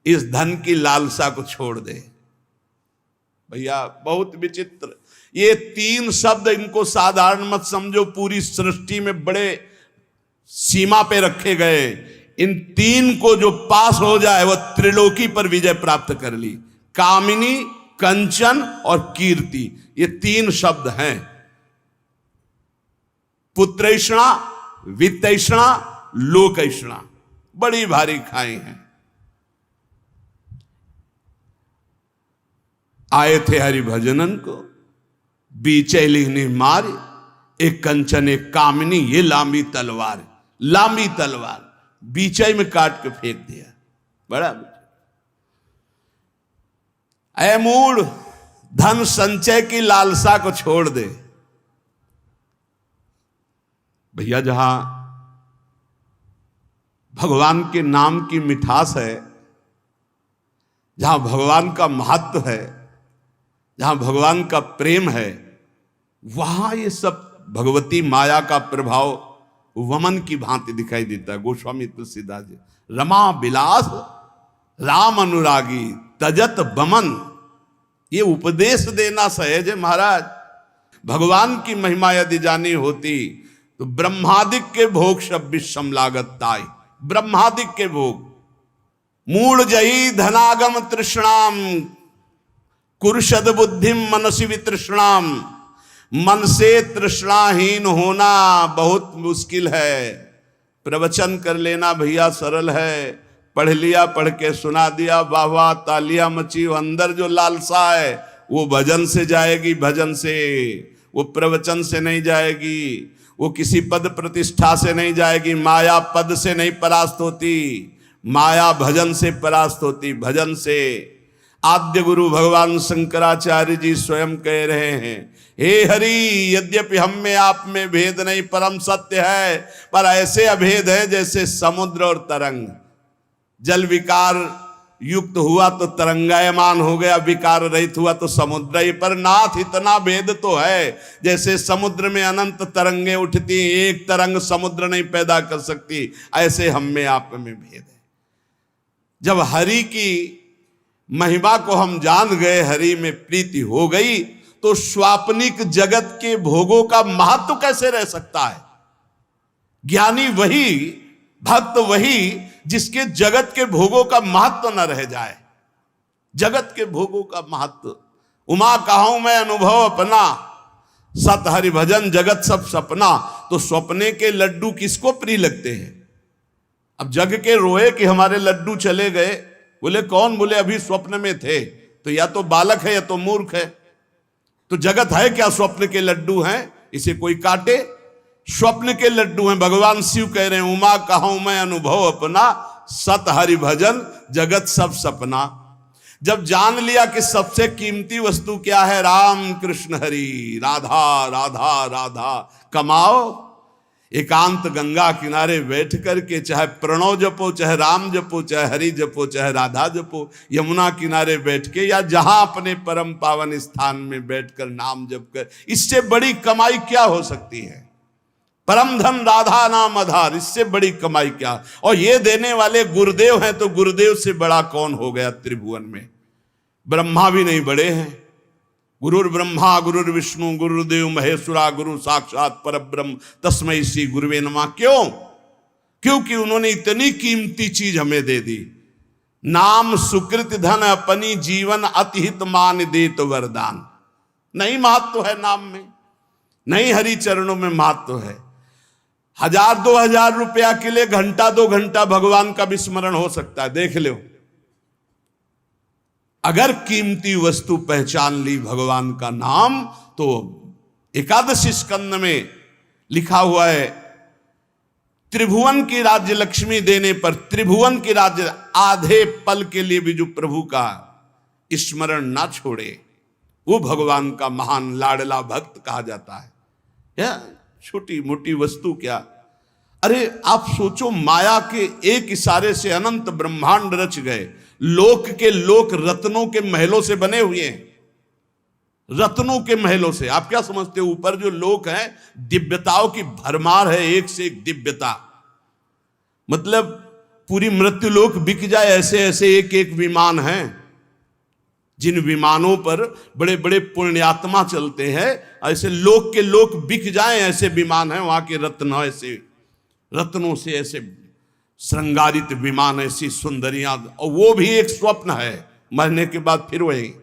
इस धन की लालसा को छोड़ दे। भैया बहुत विचित्र, ये तीन शब्द, इनको साधारण मत समझो, पूरी सृष्टि में बड़े सीमा पे रखे गए। इन तीन को जो पास हो जाए वह त्रिलोकी पर विजय प्राप्त कर ली। कामिनी, कंचन और कीर्ति, ये तीन शब्द हैं। पुत्रैषणा, वित्तैषणा, लोकैषणा, बड़ी भारी खाई हैं। आए थे हरि भजनन को, बीचे लिखनी मार, एक कंचन एक कामिनी, ये लांबी तलवार, लांबी तलवार बीचे में काट के फेंक दिया। बड़ा ऐ मूढ़, धन संचय की लालसा को छोड़ दे। भैया जहां भगवान के नाम की मिठास है, जहां भगवान का महत्व है, जहां भगवान का प्रेम है, वहां ये सब भगवती माया का प्रभाव वमन की भांति दिखाई देता है। गोस्वामी तुलसीदास जी, रमा विलास राम अनुरागी तजत बमन, ये उपदेश देना सहज है महाराज। भगवान की महिमा यदि जानी होती तो ब्रह्मादिक के भोग सब विषम लागत ताई, ब्रह्मादिक के भोग। मूढ़ जही धनागम तृष्णाम, कुरुषद बुद्धिम मनसी वितृष्णाम, मन से तृष्णाहीन होना बहुत मुश्किल है। प्रवचन कर लेना भैया सरल है, पढ़ लिया, पढ़ के सुना दिया, वाह वाह तालियां मची, अंदर जो लालसा है वो भजन से जाएगी, भजन से, वो प्रवचन से नहीं जाएगी, वो किसी पद प्रतिष्ठा से नहीं जाएगी। माया पद से नहीं परास्त होती, माया भजन से परास्त होती, भजन से। आद्य गुरु भगवान शंकराचार्य जी स्वयं कह रहे हैं, हे हरि, यद्यपि हम में आप में भेद नहीं, परम सत्य है, पर ऐसे अभेद है जैसे समुद्र और तरंग। जल विकार युक्त हुआ तो तरंगायमान हो गया, विकार रहित हुआ तो समुद्र ही। पर नाथ इतना भेद तो है, जैसे समुद्र में अनंत तरंगे उठती, एक तरंग समुद्र नहीं पैदा कर सकती, ऐसे हम में आप में भेद है। जब हरि की महिमा को हम जान गए, हरि में प्रीति हो गई, तो स्वाप्निक जगत के भोगों का महत्व कैसे रह सकता है। ज्ञानी वही, भक्त वही जिसके जगत के भोगों का महत्व न रह जाए। जगत के भोगों का महत्व, उमा कहूं मैं अनुभव अपना, सत हरि भजन जगत सब सपना। तो सपने के लड्डू किसको प्रिय लगते हैं। अब जग के रोए कि हमारे लड्डू चले गए, बोले कौन, बोले अभी स्वप्न में थे। तो या तो बालक है या तो मूर्ख है। तो जगत है क्या, स्वप्न के लड्डू हैं, इसे कोई काटे। स्वप्न के लड्डू हैं। भगवान शिव कह रहे हैं, उमा कहूं मैं अनुभव अपना, सत हरि भजन जगत सब सपना। जब जान लिया कि सबसे कीमती वस्तु क्या है, राम कृष्ण हरि, राधा राधा राधा, कमाओ एकांत गंगा किनारे बैठ करके, चाहे प्रणव जपो, चाहे राम जपो, चाहे हरि जपो, चाहे राधा जपो, यमुना किनारे बैठ के या जहां अपने परम पावन स्थान में बैठकर नाम जप कर, इससे बड़ी कमाई क्या हो सकती है। परम धन राधा नाम आधार, इससे बड़ी कमाई क्या। और ये देने वाले गुरुदेव हैं, तो गुरुदेव से बड़ा कौन हो गया त्रिभुवन में। ब्रह्मा भी नहीं बड़े हैं। गुरुर ब्रह्मा गुरुर विष्णु गुरुदेव महेश्वरा, गुरु साक्षात परब्रह्म तस्मै श्री गुरुवे नमः। क्यों? क्योंकि उन्होंने इतनी कीमती चीज हमें दे दी। नाम सुकृत धन अपनी जीवन अतिहित मान दे तो वरदान। नहीं महत्व है नाम में, नहीं हरि चरणों में महत्व है। 1000-2000 रुपया के लिए घंटा 2 घंटा भगवान का विस्मरण हो सकता है, देख लो। अगर कीमती वस्तु पहचान ली भगवान का नाम, तो एकादशी स्कंद में लिखा हुआ है, त्रिभुवन की राज्य लक्ष्मी देने पर, त्रिभुवन की राज्य, आधे पल के लिए भी जो प्रभु का स्मरण ना छोड़े, वो भगवान का महान लाडला भक्त कहा जाता है। या छोटी मोटी वस्तु क्या। अरे आप सोचो, माया के एक इशारे से अनंत ब्रह्मांड रच गए। लोक के लोक रत्नों के महलों से बने हुए हैं, रत्नों के महलों से। आप क्या समझते हो, ऊपर जो लोक हैं दिव्यताओं की भरमार है, एक से एक दिव्यता। मतलब पूरी मृत्युलोक बिक जाए, ऐसे ऐसे एक एक विमान हैं, जिन विमानों पर बड़े बड़े पुण्यात्मा चलते हैं, ऐसे लोक के लोक बिक जाएं, ऐसे विमान हैं। वहां के रत्न ऐसे, रत्नों से ऐसे श्रृंगारित विमान, ऐसी सुंदरियां, और वो भी एक स्वप्न है, मरने के बाद फिर वही।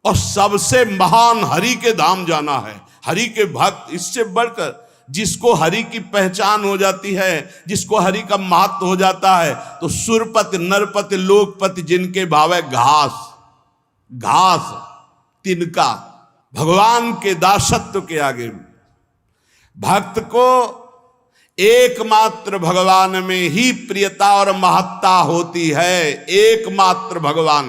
और सबसे महान हरि के धाम जाना है, हरि के भक्त। इससे बढ़कर जिसको हरि की पहचान हो जाती है, जिसको हरि का महत्व हो जाता है, तो सुरपति नरपति लोकपति जिनके भाव है घास, घास तिनका, भगवान के दासत्व के आगे भक्त को एकमात्र भगवान में ही प्रियता और महत्ता होती है। एकमात्र भगवान,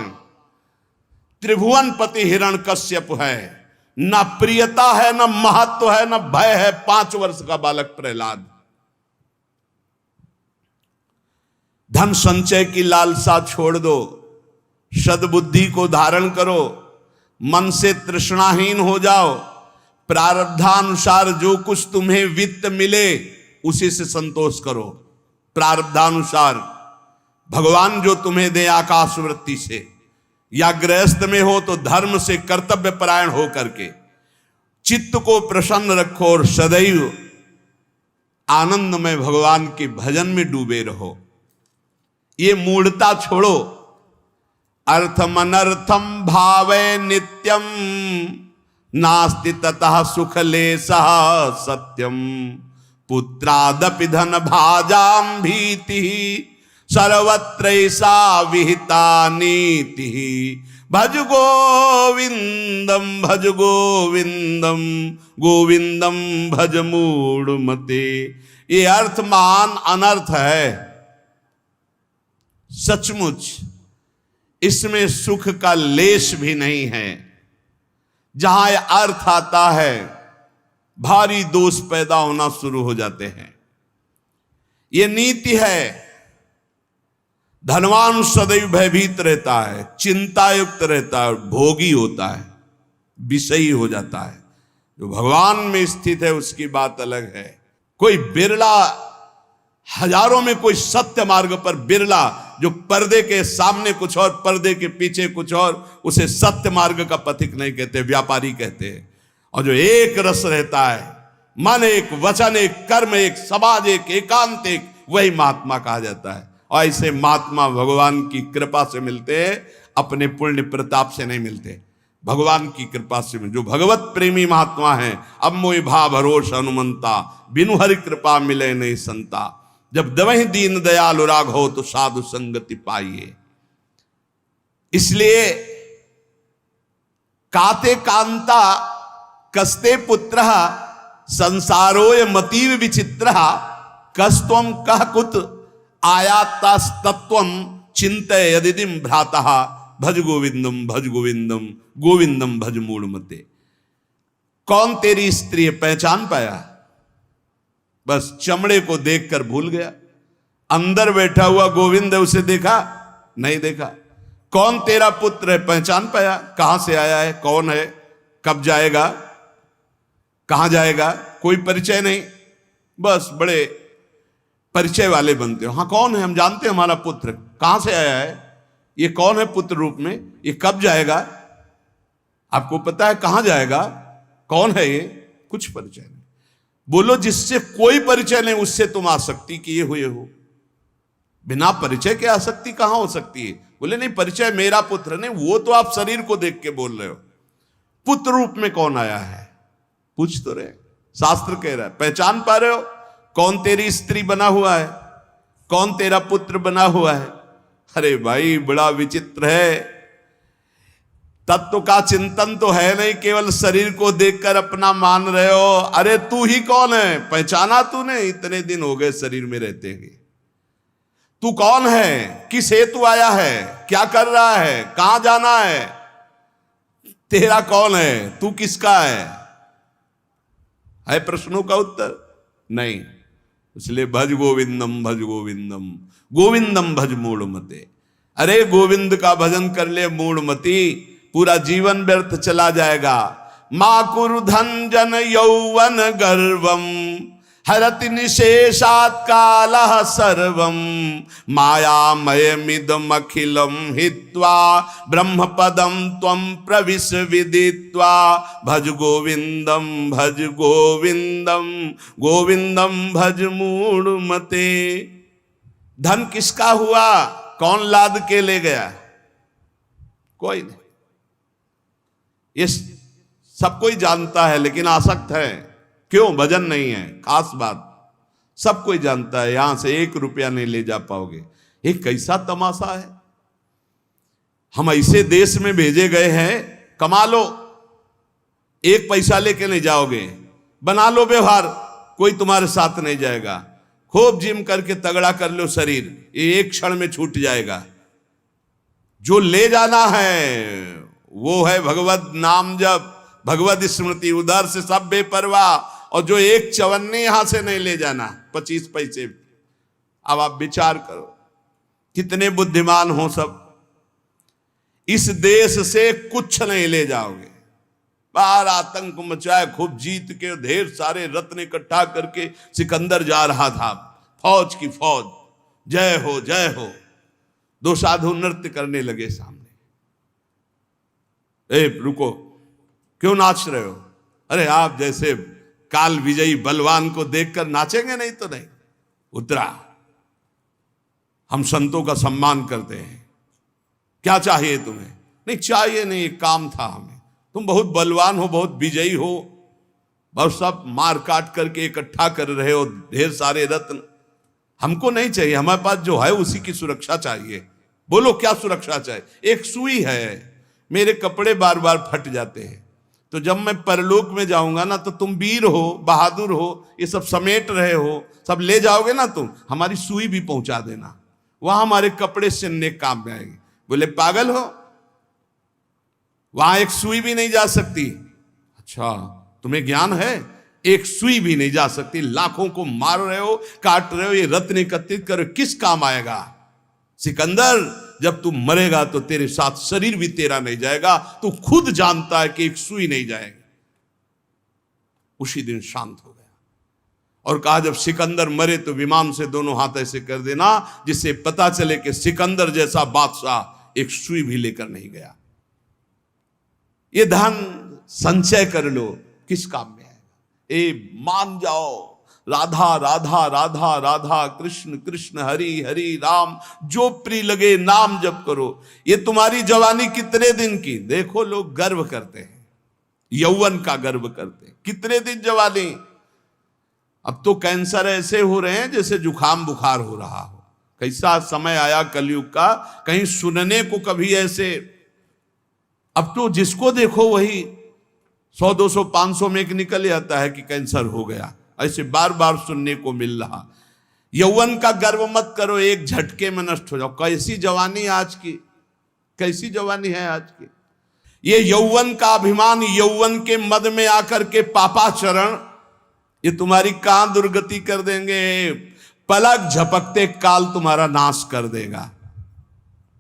त्रिभुवनपति हिरण्यकश्यप है, न प्रियता है, न महत्व है, न भय है। 5 वर्ष का बालक प्रहलाद। धन संचय की लालसा छोड़ दो, सद्बुद्धि को धारण करो, मन से तृष्णाहीन हो जाओ, प्रारब्धानुसार जो कुछ तुम्हें वित्त मिले उसी से संतोष करो। प्रारब्धानुसार भगवान जो तुम्हें दे आकाश वृत्ति से, या गृहस्थ में हो तो धर्म से कर्तव्य परायण हो करके चित्त को प्रसन्न रखो और सदैव आनंद में भगवान के भजन में डूबे रहो। ये मूढ़ता छोड़ो। अर्थम अनर्थम भावे नित्यम नास्ति ततः सुख लेशः सत्यम पुत्रादपि धन भाजाम भीति सर्वत्रैसा विहिता नीति भज गोविंदम भज गोविंदम गोविंदम भज मूढ़मते। ये अर्थ महान अनर्थ है सचमुच, इसमें सुख का लेश भी नहीं है। जहां यह अर्थ आता है भारी दोष पैदा होना शुरू हो जाते हैं। यह नीति है। धनवान सदैव भयभीत रहता है, चिंतायुक्त रहता है, भोगी होता है, विषयी हो जाता है। जो भगवान में स्थित है उसकी बात अलग है। कोई बिरला, हजारों में कोई सत्य मार्ग पर बिरला, जो पर्दे के सामने कुछ और पर्दे के पीछे कुछ और, उसे सत्य मार्ग का पथिक नहीं कहते, व्यापारी कहते हैं। और जो एक रस रहता है, मन एक, वचन एक, कर्म एक, समाज एक, एकांत एक, वही महात्मा कहा जाता है। और ऐसे महात्मा भगवान की कृपा से मिलते हैं, अपने पुण्य प्रताप से नहीं मिलते, भगवान की कृपा से मिलते। जो भगवत प्रेमी महात्मा हैं, अब मोहि भा भरोस हनुमंता, बिनु हरि कृपा मिले नहीं संता। जब दवहि दीन दयाल राग हो तो साधु संगति पाइए। इसलिए काते कांता कस्ते पुत्र संसारोय मतीव विचित्र कस्तम कह कुत आयातस्तत्वम चिंतय यदिदिम भ्रातः भज गोविंदम भज गोविंदम गोविंदम भज मूढ़मते। कौन तेरी स्त्री है, पहचान पाया? बस चमड़े को देखकर भूल गया। अंदर बैठा हुआ गोविंद है, उसे देखा नहीं देखा। कौन तेरा पुत्र है, पहचान पाया? कहां से आया है, कौन है, कब जाएगा, कहां जाएगा, कोई परिचय नहीं। बस बड़े परिचय वाले बनते हो। हाँ कौन है, हम जानते हैं हमारा पुत्र, कहां से आया है, ये कौन है पुत्र रूप में, ये कब जाएगा, आपको पता है कहां जाएगा, कौन है ये, कुछ परिचय नहीं। बोलो जिससे कोई परिचय नहीं उससे तुम आसक्ति किए हुए हो। बिना परिचय के आसक्ति कहां हो सकती है? बोले नहीं परिचय मेरा पुत्र नहीं, वो तो आप शरीर को देख के बोल रहे हो। पुत्र रूप में कौन आया है, पूछ तो रहे। शास्त्र कह रहा है, पहचान पा रहे हो कौन तेरी स्त्री बना हुआ है, कौन तेरा पुत्र बना हुआ है? अरे भाई बड़ा विचित्र है। तत्व का चिंतन तो है नहीं, केवल शरीर को देखकर अपना मान रहे हो। अरे तू ही कौन है, पहचाना तूने? इतने दिन हो गए शरीर में रहते हुए। तू कौन है, किस हेतु आया है, क्या कर रहा है, कहां जाना है, तेरा कौन है, तू किसका है प्रश्नों का उत्तर नहीं। इसलिए भज गोविंदम भज गोविंदम गोविंदम भज मूढ़मते। अरे गोविंद का भजन कर ले मूढ़मती, पूरा जीवन व्यर्थ चला जाएगा। माकुर धन जन यौवन गर्वम हरति निशेषात् कालः सर्वं मायामयमिदमखिलं हित्वा ब्रह्मपदं त्वं प्रविश विदित्वा भज गोविंदम भज गोविंदम गोविंदम भज मूढ़मते। धन किसका हुआ? कौन लाद के ले गया? कोई नहीं। ये सब कोई जानता है लेकिन आसक्त है। क्यों? भजन नहीं है। खास बात, सब कोई जानता है यहां से 1 रुपया नहीं ले जा पाओगे। ये कैसा तमाशा है? हम ऐसे देश में भेजे गए हैं, कमा लो, 1 पैसा लेके नहीं जाओगे, बना लो व्यवहार, कोई तुम्हारे साथ नहीं जाएगा। खूब जिम करके तगड़ा कर लो शरीर, ये 1 क्षण में छूट जाएगा। जो ले जाना है वो है भगवत नाम जप, भगवत स्मृति, उधर से सब बेपरवाह। और जो 1 चवन्नी यहां से नहीं ले जाना, 25 पैसे। अब आप विचार करो कितने बुद्धिमान हो सब। इस देश से कुछ नहीं ले जाओगे। बाहर आतंक मचाए, खूब जीत के ढेर सारे रत्न इकट्ठा करके सिकंदर जा रहा था, फौज की फौज, जय हो जय हो। 2 साधु नृत्य करने लगे सामने। ए रुको, क्यों नाच रहे हो? अरे आप जैसे काल विजयी बलवान को देखकर नाचेंगे? नहीं तो नहीं। उतरा, हम संतों का सम्मान करते हैं, क्या चाहिए तुम्हें? नहीं चाहिए नहीं, एक काम था हमें। तुम बहुत बलवान हो, बहुत विजयी हो, बहुत सब मार काट करके इकट्ठा कर रहे हो ढेर सारे रत्न। हमको नहीं चाहिए, हमारे पास जो है उसी की सुरक्षा चाहिए। बोलो क्या सुरक्षा चाहिए? एक सुई है, मेरे कपड़े बार बार फट जाते हैं, तो जब मैं परलोक में जाऊंगा ना, तो तुम वीर हो, बहादुर हो, ये सब समेट रहे हो, सब ले जाओगे ना तुम, हमारी सुई भी पहुंचा देना, वहां हमारे कपड़े सिलने काम में आएंगे। बोले पागल हो, वहां एक सुई भी नहीं जा सकती। अच्छा तुम्हें ज्ञान है? एक सुई भी नहीं जा सकती। लाखों को मार रहे हो, काट रहे हो, ये रत्न एकत्रित करो, किस काम आएगा? सिकंदर, जब तू मरेगा तो तेरे साथ शरीर भी तेरा नहीं जाएगा, तू खुद जानता है कि एक सुई नहीं जाएगी। उसी दिन शांत हो गया और कहा जब सिकंदर मरे तो विमान से दोनों हाथ ऐसे कर देना जिससे पता चले कि सिकंदर जैसा बादशाह एक सुई भी लेकर नहीं गया। ये धन संचय कर लो, किस काम में आएगा? ए मान जाओ, राधा राधा राधा राधा, कृष्ण कृष्ण हरि हरि राम, जो प्रिय लगे नाम जप करो। ये तुम्हारी जवानी कितने दिन की? देखो लोग गर्व करते हैं, यौवन का गर्व करते हैं। कितने दिन जवानी? अब तो कैंसर ऐसे हो रहे हैं जैसे जुखाम बुखार हो रहा हो। कैसा समय आया कलयुग का, कहीं सुनने को कभी ऐसे। अब तो जिसको देखो वही 100 200 500 में एक निकल जाता है कि कैंसर हो गया। ऐसे बार बार सुनने को मिल रहा। यौवन का गर्व मत करो, एक झटके में नष्ट हो जाओ। कैसी जवानी आज की, कैसी जवानी है आज की। ये यौवन का अभिमान, यौवन के मद में आकर के पापाचरण, ये तुम्हारी कहां दुर्गति कर देंगे। पलक झपकते काल तुम्हारा नाश कर देगा।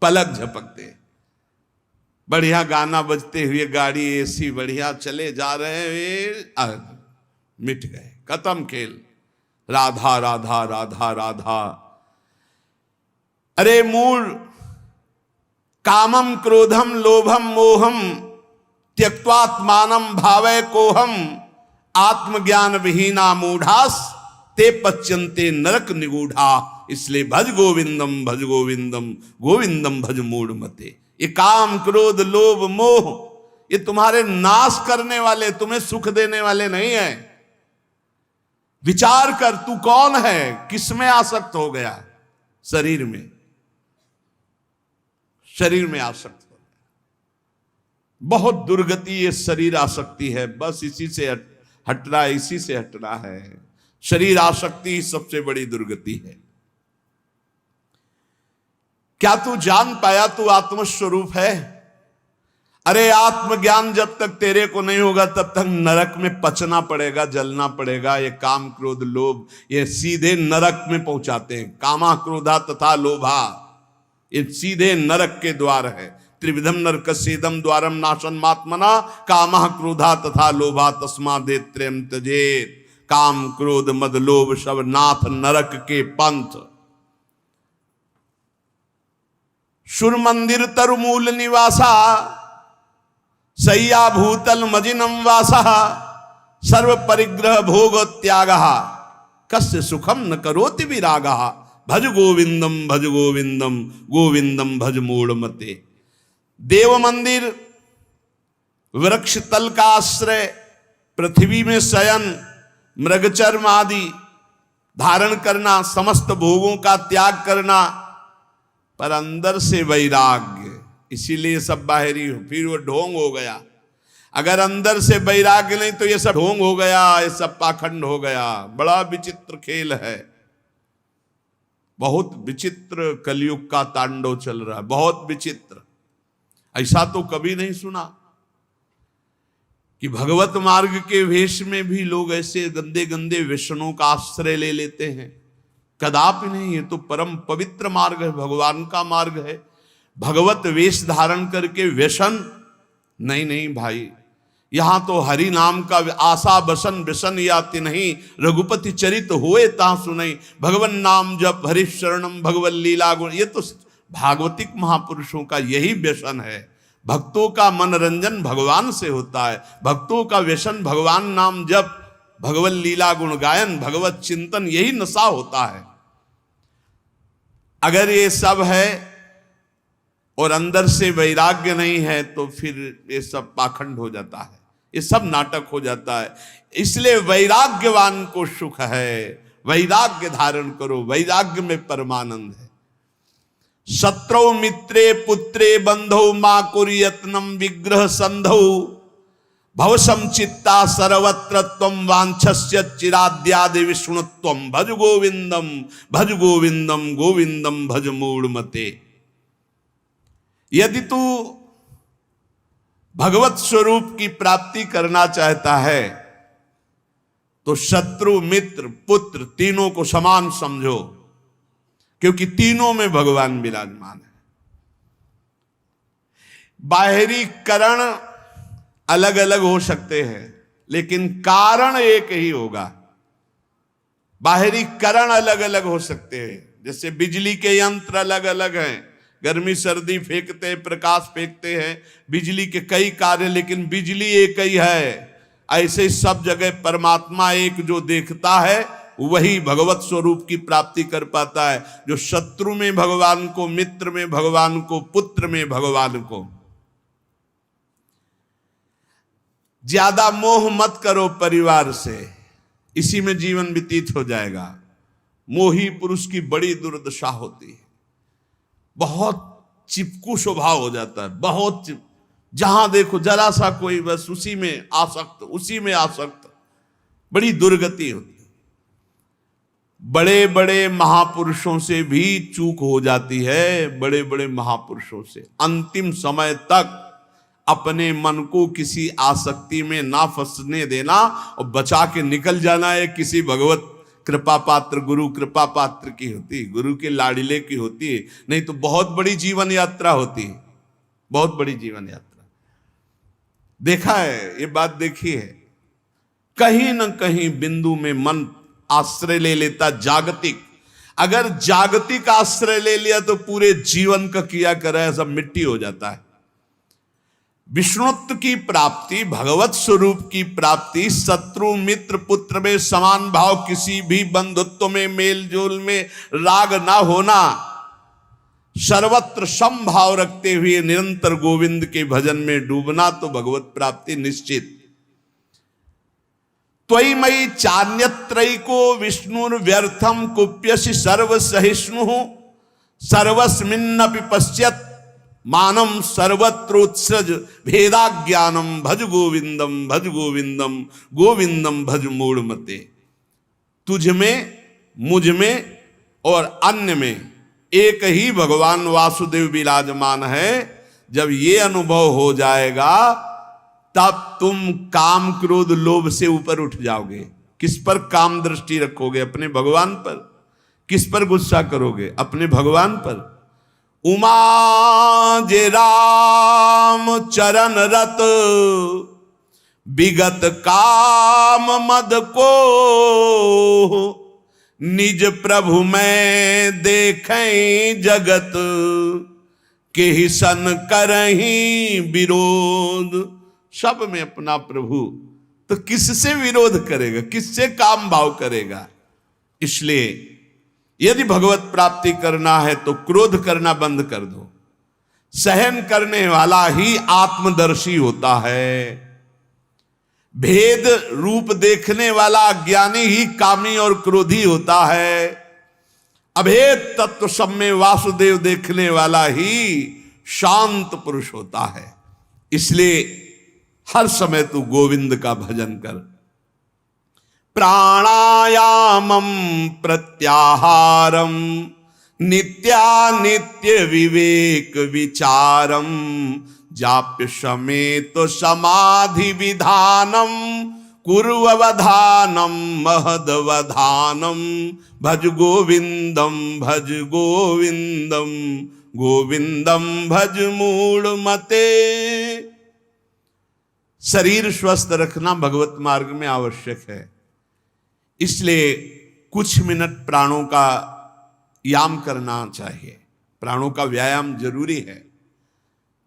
पलक झपकते, बढ़िया गाना बजते हुए गाड़ी एसी बढ़िया चले जा रहे हैं, मिट गए, खत्म खेल। राधा राधा राधा राधा। अरे मूल कामम क्रोधम लोभम मोहम त्यक्त्वात्मानं भावय कोहम आत्मज्ञान विहीना मूढ़ास ते पच्यन्ते नरक निगूढ़ा। इसलिए भज गोविंदम भज गोविंदम गोविंदम भज मूढ़मते। ये काम क्रोध लोभ मोह ये तुम्हारे नाश करने वाले, तुम्हें सुख देने वाले नहीं है। विचार कर तू कौन है, किसमें आसक्त हो गया? शरीर में, शरीर में आसक्त हो गया। बहुत दुर्गति ये शरीर आसक्ति है। बस इसी से हटना, इसी से हटना है। शरीर आसक्ति सबसे बड़ी दुर्गति है। क्या तू जान पाया तू आत्मस्वरूप है? अरे आत्मज्ञान जब तक तेरे को नहीं होगा तब तक नरक में पचना पड़ेगा, जलना पड़ेगा। ये काम क्रोध लोभ ये सीधे नरक में पहुंचाते हैं। कामा क्रोधा तथा लोभा ये सीधे नरक के द्वार है। त्रिविधम नरकस्येदम द्वारम नाशनमात्मना कामा क्रोधा तथा लोभा तस्मादेव त्रयं त्यजेत्। काम क्रोध मद लोभ सब नाथ नरक के पंथ। सुर मंदिर तरुमूल निवासा सय्या भूतल मजिनम वासा सर्व परिग्रह भोग त्याग कस्य सुखम न करोति विराग भज गोविंदम भज गोविंदम गोविंदम भज मूढ़ मते। देव मंदिर वृक्ष तल का आश्रय पृथ्वी में शयन मृगचर्म आदि धारण करना समस्त भोगों का त्याग करना पर अंदर से वैराग्य, इसीलिए सब बाहरी हो फिर वो ढोंग हो गया। अगर अंदर से वैराग्य नहीं तो ये सब ढोंग हो गया, ये सब पाखंड हो गया। बड़ा विचित्र खेल है, बहुत विचित्र कलयुग का तांडव चल रहा है, बहुत विचित्र। ऐसा तो कभी नहीं सुना कि भगवत मार्ग के वेश में भी लोग ऐसे गंदे गंदे व्यसनों का आश्रय ले लेते हैं। कदापि नहीं, ये तो परम पवित्र मार्ग है, भगवान का मार्ग है। भगवत वेश धारण करके व्यसन नहीं, नहीं भाई। यहां तो हरि नाम का आशा बसन व्यसन याति नहीं, रघुपति चरित होए ता सुनई, भगवन नाम जप हरि शरणम भगवत लीला गुण। ये तो भागवतिक महापुरुषों का यही व्यसन है। भक्तों का मनोरंजन भगवान से होता है, भक्तों का व्यसन भगवान नाम जप भगवत लीला गुण गायन भगवत चिंतन, यही नशा होता है। अगर ये सब है और अंदर से वैराग्य नहीं है तो फिर ये सब पाखंड हो जाता है, ये सब नाटक हो जाता है। इसलिए वैराग्यवान को सुख है, वैराग्य धारण करो, वैराग्य में परमानंद है। शत्रौ मित्रे पुत्रे बंधौ मां कुर्यत्नम विग्रह संधौ भवसम चित्ता सर्वत्र त्वं वांछस्य चिराद्यादि विष्णुत्वं भज गोविंदम भज गोविंदम गोविंदम भज मूढ़ मते। यदि तू भगवत स्वरूप की प्राप्ति करना चाहता है तो शत्रु मित्र पुत्र तीनों को समान समझो, क्योंकि तीनों में भगवान विराजमान है। बाहरी करण अलग अलग हो सकते हैं लेकिन कारण एक ही होगा। बाहरी करण अलग अलग हो सकते हैं, जैसे बिजली के यंत्र अलग अलग हैं, गर्मी सर्दी फेंकते हैं, प्रकाश फेंकते हैं, बिजली के कई कार्य, लेकिन बिजली एक ही है। ऐसे सब जगह परमात्मा एक जो देखता है वही भगवत स्वरूप की प्राप्ति कर पाता है। जो शत्रु में भगवान को, मित्र में भगवान को, पुत्र में भगवान को। ज्यादा मोह मत करो परिवार से, इसी में जीवन व्यतीत हो जाएगा। मोही पुरुष की बड़ी दुर्दशा होती है, बहुत चिपकू स्वभाव हो जाता है, बहुत जहां देखो जरा सा कोई बस उसी में आसक्त, उसी में आसक्त, बड़ी दुर्गति होती है। बड़े बड़े महापुरुषों से भी चूक हो जाती है, बड़े बड़े महापुरुषों से। अंतिम समय तक अपने मन को किसी आसक्ति में ना फंसने देना और बचा के निकल जाना है। किसी भगवत कृपा पात्र, गुरु कृपा पात्र की होती, गुरु के लाडिले की होती है, नहीं तो बहुत बड़ी जीवन यात्रा होती है, बहुत बड़ी जीवन यात्रा। देखा है, ये बात देखी है। कहीं न कहीं बिंदु में मन आश्रय ले लेता जागतिक। अगर जागतिक आश्रय ले लिया तो पूरे जीवन का किया करा सब मिट्टी हो जाता है। विष्णुत्व की प्राप्ति, भगवत स्वरूप की प्राप्ति, शत्रु मित्र पुत्र में समान भाव, किसी भी बंधुत्व में मेल जोल में राग ना होना, सर्वत्र समभाव रखते हुए निरंतर गोविंद के भजन में डूबना, तो भगवत प्राप्ति निश्चित। त्वयि मयि चान्यत्रैको विष्णुर्व्यर्थम कुप्यसि सर्वसहिष्णु सर्वस्मिन्नपि पश्यत् मानम सर्वत्रोत्सृज भेदाज्ञानम भज गोविंदम भज गोविंदम गोविंदम भज मूढ़ मते। तुझ में, मुझ में और अन्य में एक ही भगवान वासुदेव विराजमान है। जब ये अनुभव हो जाएगा तब तुम काम क्रोध लोभ से ऊपर उठ जाओगे। किस पर काम दृष्टि रखोगे? अपने भगवान पर। किस पर गुस्सा करोगे? अपने भगवान पर। उमा जे राम चरण रत विगत काम मद को निज प्रभु में देखें जगत के ही सन करहीं विरोध। सब में अपना प्रभु, तो किससे विरोध करेगा, किससे काम भाव करेगा। इसलिए यदि भगवत प्राप्ति करना है तो क्रोध करना बंद कर दो। सहन करने वाला ही आत्मदर्शी होता है। भेद रूप देखने वाला अज्ञानी ही कामी और क्रोधी होता है। अभेद तत्व सब में वासुदेव देखने वाला ही शांत पुरुष होता है। इसलिए हर समय तू गोविंद का भजन कर। प्राणायामम प्रत्याहारम नित्यानित्य विवेक विचारम जाप्य समेत समाधि विधानम कुर्ववधानम महदवधानम भज गोविंदम गोविंदम भज मूढ़ मते। शरीर स्वस्थ रखना भगवत मार्ग में आवश्यक है। इसलिए कुछ मिनट प्राणों का याम करना चाहिए। प्राणों का व्यायाम जरूरी है।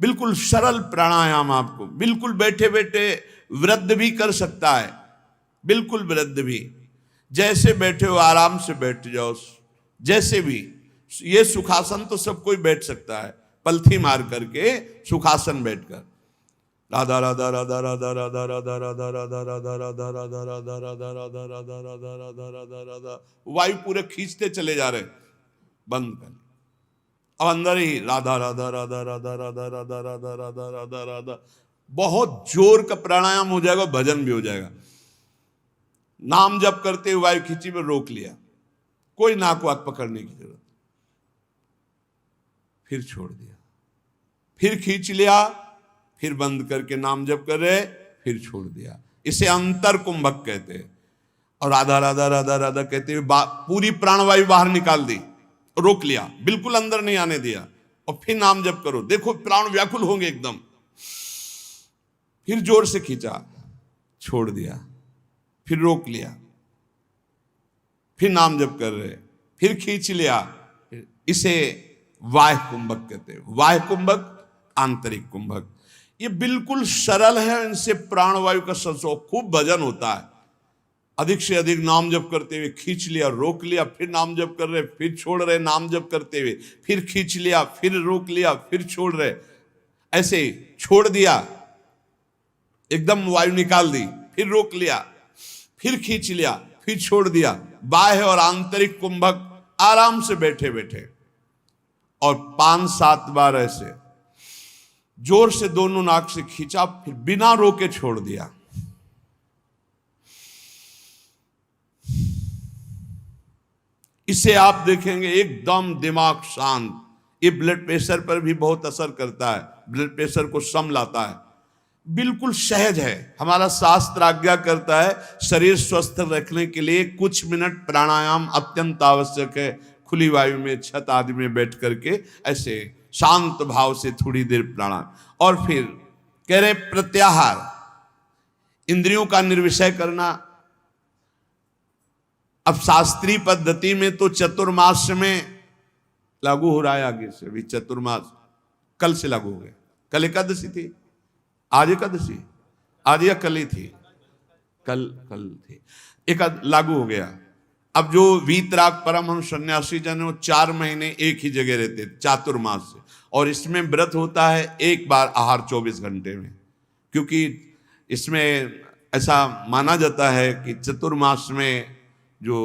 बिल्कुल सरल प्राणायाम, आपको बिल्कुल बैठे बैठे वृद्ध भी कर सकता है। बिल्कुल वृद्ध भी, जैसे बैठे हो आराम से बैठ जाओ। जैसे भी, ये सुखासन तो सब कोई बैठ सकता है, पलथी मार करके सुखासन बैठकर। राधा राधा राधा राधा राधा राधा राधा राधा राधा राधा राधा राधा राधा राधा राधा राधा राधा राधा राधा, वायु पूरे खींचते चले जा रहे, बंद कर। अब अंदर ही राधा राधा राधा राधा राधा राधा राधा राधा राधा राधा, बहुत जोर का प्राणायाम हो जाएगा, भजन भी हो जाएगा। नाम जप करते हुए वायु खींची में रोक लिया, कोई नाक वाक पकड़ने की जरूरत, फिर छोड़ दिया, फिर खींच लिया, फिर बंद करके नाम जप कर रहे, फिर छोड़ दिया। इसे अंतर कुंभक कहते हैं। और राधा राधा राधा राधा कहते हुए पूरी प्राणवायु बाहर निकाल दी, रोक लिया, बिल्कुल अंदर नहीं आने दिया, और फिर नाम जप करो। देखो प्राण व्याकुल होंगे एकदम। फिर जोर से खींचा, छोड़ दिया, फिर रोक लिया, फिर नाम जप कर रहे, फिर खींच लिया। इसे वाह्य कुंभक कहते हैं। वाह्य कुंभक, आंतरिक कुंभक। ये बिल्कुल सरल है। इनसे प्राणवायु का संसर्ग, खूब भजन होता है। अधिक से अधिक नाम जप करते हुए खींच लिया, रोक लिया, फिर नाम जप कर रहे, फिर छोड़ रहे, नाम जप करते हुए फिर खींच लिया, फिर रोक लिया, फिर छोड़ रहे। ऐसे छोड़ दिया, एकदम वायु निकाल दी, फिर रोक लिया, फिर खींच लिया, फिर छोड़ दिया। बाह्य और आंतरिक कुंभक आराम से बैठे बैठे, और 5-7 बार ऐसे जोर से दोनों नाक से खींचा, फिर बिना रोके छोड़ दिया। इसे आप देखेंगे एकदम दिमाग शांत। ये ब्लड प्रेशर पर भी बहुत असर करता है, ब्लड प्रेशर को सम लाता है। बिल्कुल सहज है। हमारा शास्त्र आज्ञा करता है शरीर स्वस्थ रखने के लिए कुछ मिनट प्राणायाम अत्यंत आवश्यक है। खुली वायु में, छत आदि में बैठ करके ऐसे शांत भाव से थोड़ी देर प्राणायाम। और फिर कह रहे प्रत्याहार, इंद्रियों का निर्विषय करना। अब शास्त्रीय पद्धति में तो चतुर्मास में लागू हो रहा है। आगे से भी चतुर्मास कल से लागू हो गया। कल एकादशी थी, आज एकादशी, आज या कल ही थी, कल थी, एक लागू हो गया। अब जो वीतराग परमहंस सन्यासी जन, वो 4 महीने एक ही जगह रहते चातुर्मास से, और इसमें व्रत होता है एक बार आहार 24 घंटे में। क्योंकि इसमें ऐसा माना जाता है कि चतुर्मास में जो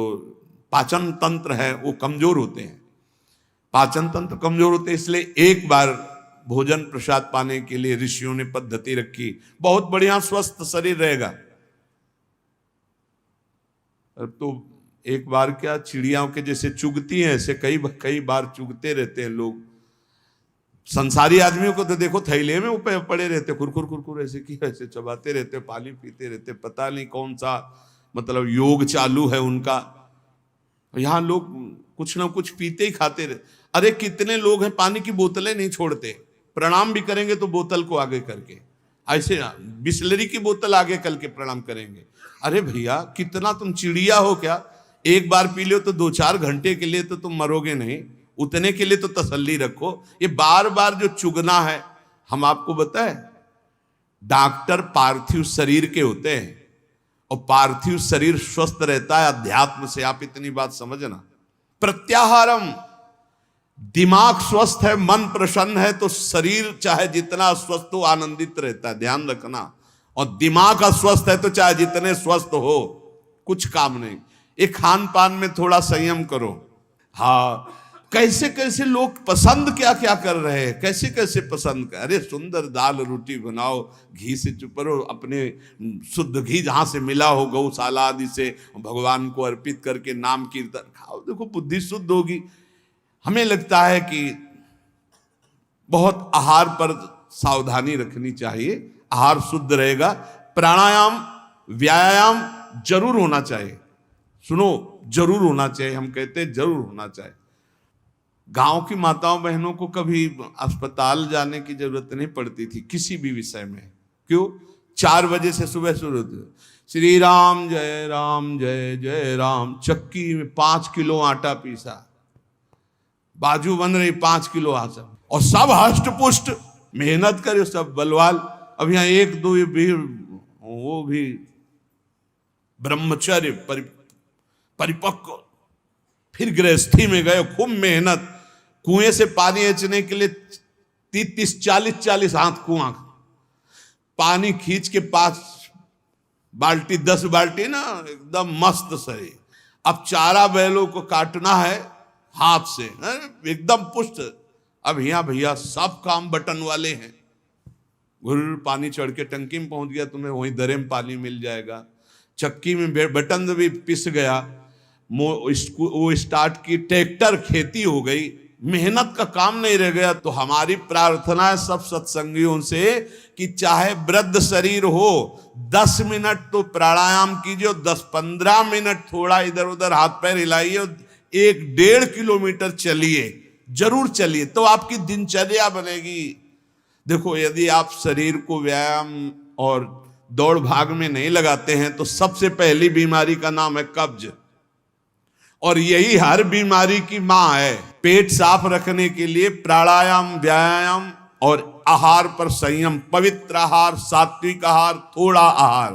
पाचन तंत्र है वो कमजोर होते हैं, पाचन तंत्र कमजोर होते हैं। इसलिए एक बार भोजन प्रसाद पाने के लिए ऋषियों ने पद्धति रखी। बहुत बढ़िया स्वस्थ शरीर रहेगा। अब तो एक बार क्या, चिड़ियाओं के जैसे चुगती हैं, ऐसे कई बार चुगते रहते हैं लोग। संसारी आदमियों को तो देखो थैले में ऊपर पड़े रहते, कुरकुर ऐसे की ऐसे चबाते रहते, पानी पीते रहते, पता नहीं कौन सा मतलब योग चालू है उनका। यहाँ लोग कुछ ना कुछ पीते ही खाते रहते। अरे कितने लोग हैं पानी की बोतलें नहीं छोड़ते, प्रणाम भी करेंगे तो बोतल को आगे करके। ऐसे बिस्लरी की बोतल आगे कल के प्रणाम करेंगे। अरे भैया कितना तुम चिड़िया हो क्या, एक बार पी लो तो 2-4 घंटे के लिए तो तुम मरोगे नहीं, उतने के लिए तो तसल्ली रखो। ये बार बार जो चुगना है, हम आपको बताएं, डॉक्टर पार्थिव शरीर के होते हैं और पार्थिव शरीर स्वस्थ रहता है अध्यात्म से, आप इतनी बात समझना। प्रत्याहारम, दिमाग स्वस्थ है, मन प्रसन्न है तो शरीर चाहे जितना स्वस्थ हो आनंदित रहता है, ध्यान रखना। और दिमाग अस्वस्थ है तो चाहे जितने स्वस्थ हो कुछ काम नहीं। एक खान पान में थोड़ा संयम करो। हाँ, कैसे कैसे लोग पसंद क्या क्या कर रहे हैं, कैसे कैसे पसंद कर, अरे सुंदर दाल रोटी बनाओ, घी से चुपरो, अपने शुद्ध घी जहां से मिला हो गौशाला आदि से भगवान को अर्पित करके नाम कीर्तन खाओ, देखो बुद्धि शुद्ध होगी। हमें लगता है कि बहुत आहार पर सावधानी रखनी चाहिए, आहार शुद्ध रहेगा। प्राणायाम व्यायाम जरूर होना चाहिए, सुनो जरूर होना चाहिए, हम कहते हैं जरूर होना चाहिए। गांव की माताओं बहनों को कभी अस्पताल जाने की जरूरत नहीं पड़ती थी किसी भी विषय में। क्यों? 4 बजे से सुबह शुरू होती, श्री राम जय जय राम, चक्की में 5 किलो आटा पीसा, बाजू बन रही 5 किलो आटा, और सब हष्ट पुष्ट मेहनत करे, सब बलवाल। अब यहाँ 1-2 भी, वो भी ब्रह्मचर्य परिपक्व, फिर गृहस्थी में गए, खूब मेहनत, कुएं से पानी खींचने के लिए 30-40 हाथ कुआं, पानी खींच के 5 बाल्टी 10 बाल्टी ना, एकदम मस्त सही। अब चारा बैलों को काटना है हाथ से, एकदम पुष्ट। अब यहाँ भैया सब काम बटन वाले हैं, घुर पानी चढ़ के टंकी में पहुंच गया, तुम्हें वहीं दरे में पानी मिल जाएगा। चक्की में बटन भी पिस गया, वो स्टार्ट की, ट्रैक्टर खेती हो गई, मेहनत का काम नहीं रह गया। तो हमारी प्रार्थना है सब सत्संगियों से कि चाहे वृद्ध शरीर हो, 10 मिनट तो प्राणायाम कीजिए, 10-15 मिनट थोड़ा इधर उधर हाथ पैर हिलाइए, 1-1.5 किलोमीटर चलिए, जरूर चलिए, तो आपकी दिनचर्या बनेगी। देखो, यदि आप शरीर को व्यायाम और दौड़ भाग में नहीं लगाते हैं तो सबसे पहली बीमारी का नाम है कब्ज, और यही हर बीमारी की मां है। पेट साफ रखने के लिए प्राणायाम व्यायाम और आहार पर संयम, पवित्र आहार, सात्विक आहार, थोड़ा आहार,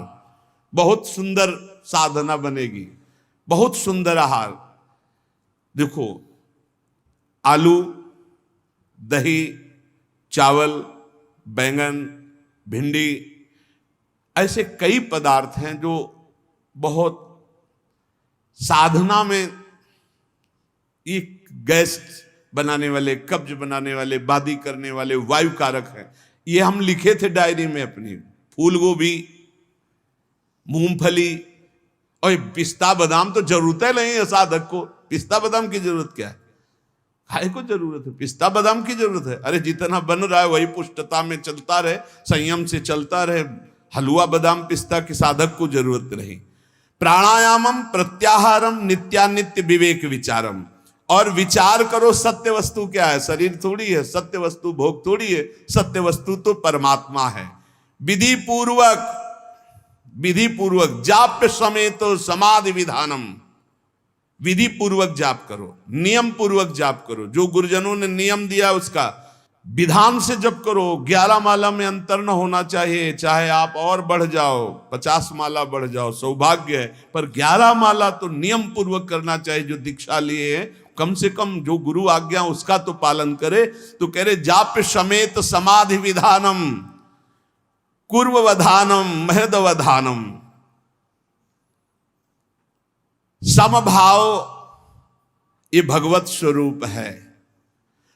बहुत सुंदर साधना बनेगी, बहुत सुंदर आहार। देखो, आलू, दही, चावल, बैंगन, भिंडी, ऐसे कई पदार्थ हैं जो बहुत साधना में ये गैस बनाने वाले, कब्ज बनाने वाले, बादी करने वाले वायु कारक हैं। ये हम लिखे थे डायरी में अपनी। फूल गोभी, मूंगफली और पिस्ता बादाम तो जरूरत है नहीं है साधक को। पिस्ता बादाम की जरूरत क्या है? खाए को जरूरत है, पिस्ता बादाम की जरूरत है। अरे जितना बन रहा है वही पुष्टता में चलता रहे, संयम से चलता रहे। हलवा बादाम पिस्ता की साधक को जरूरत नहीं। प्राणायामम प्रत्याहारम नित्यानित्य विवेक विचारम, और विचार करो सत्य वस्तु क्या है। शरीर थोड़ी है, सत्य वस्तु भोग थोड़ी है, सत्य वस्तु तो परमात्मा है। विधि पूर्वक जाप्य समेत समाधि विधानम, विधि पूर्वक जाप करो, नियम पूर्वक जाप करो, जो गुरुजनों ने नियम दिया उसका विधान से जप करो। 11 माला में अंतर न होना चाहिए, चाहे आप और बढ़ जाओ, 50 माला बढ़ जाओ, सौभाग्य है, पर 11 माला तो नियम पूर्वक करना चाहिए। जो दीक्षा लिए हैं कम से कम जो गुरु आज्ञा उसका तो पालन करे। तो कह रहे जाप्य समेत समाधि विधानम, कुर्ववधानम महदवधानम, समभाव, ये भगवत स्वरूप है।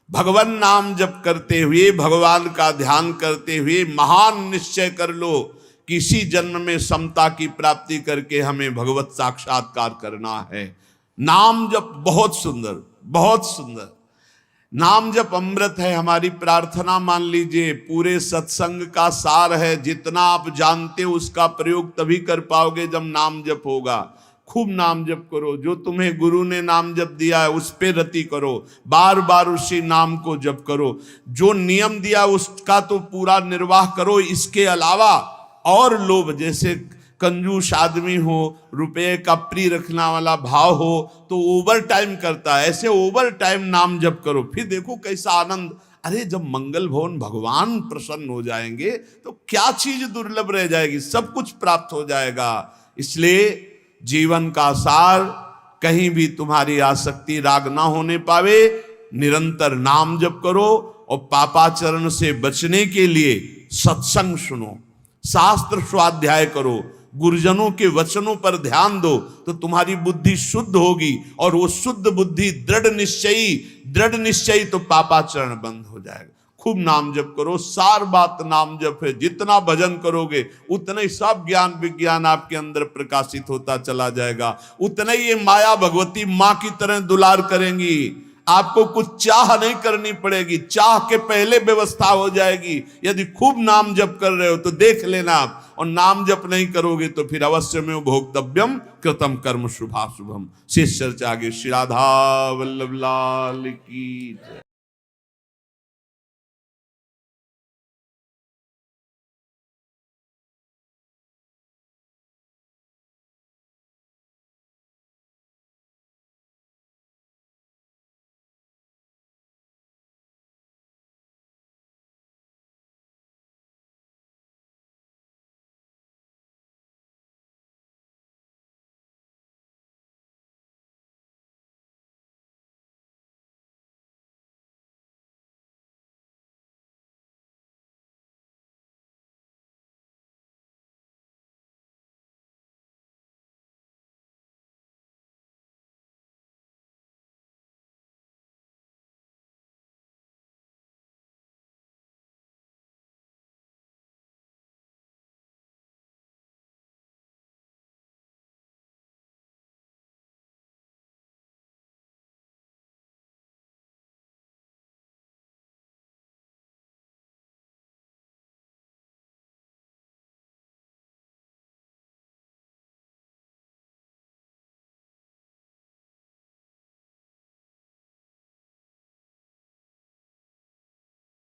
भगवान नाम जप करते हुए, भगवान का ध्यान करते हुए महान निश्चय कर लो कि इसी जन्म में समता की प्राप्ति करके हमें भगवत साक्षात्कार करना है। नाम जप बहुत सुंदर, बहुत सुंदर। नाम जप अमृत है। हमारी प्रार्थना मान लीजिए पूरे सत्संग का सार है। जितना आप जानते हो उसका प्रयोग तभी कर पाओगे जब नाम जप होगा। खूब नाम जप करो, जो तुम्हें गुरु ने नाम जप दिया है उस पे रति करो, बार बार उसी नाम को जप करो, जो नियम दिया उसका तो पूरा निर्वाह करो। इसके अलावा और लोभ, जैसे कंजूस आदमी हो, रुपये का प्रिय रखना वाला भाव हो तो ओवर टाइम करता है, ऐसे ओवर टाइम नाम जप करो, फिर देखो कैसा आनंद। अरे जब मंगल भवन भगवान प्रसन्न हो जाएंगे तो क्या चीज दुर्लभ रह जाएगी, सब कुछ प्राप्त हो जाएगा। इसलिए जीवन का सार, कहीं भी तुम्हारी आसक्ति राग ना होने पावे, निरंतर नाम जप करो और पापाचरण से बचने के लिए सत्संग सुनो, शास्त्र स्वाध्याय करो, गुरुजनों के वचनों पर ध्यान दो, तो तुम्हारी बुद्धि शुद्ध होगी और वो शुद्ध बुद्धि दृढ़ निश्चयी तो पापाचरण बंद हो जाएगा। खूब नाम जप करो, सार बात नाम जप है। जितना भजन करोगे उतना ही सब ज्ञान विज्ञान आपके अंदर प्रकाशित होता चला जाएगा, उतना ही ये माया भगवती माँ की तरह दुलार करेंगी। आपको कुछ चाह नहीं करनी पड़ेगी, चाह के पहले व्यवस्था हो जाएगी। यदि खूब नाम जप कर रहे हो तो देख लेना आप, और नाम जप नहीं करोगे तो फिर अवश्य में भोक्तव्यम कृतम कर्म शुभाशुभम। शेष चर्चा आगे। श्री राधा वल्लभ लाल की जय।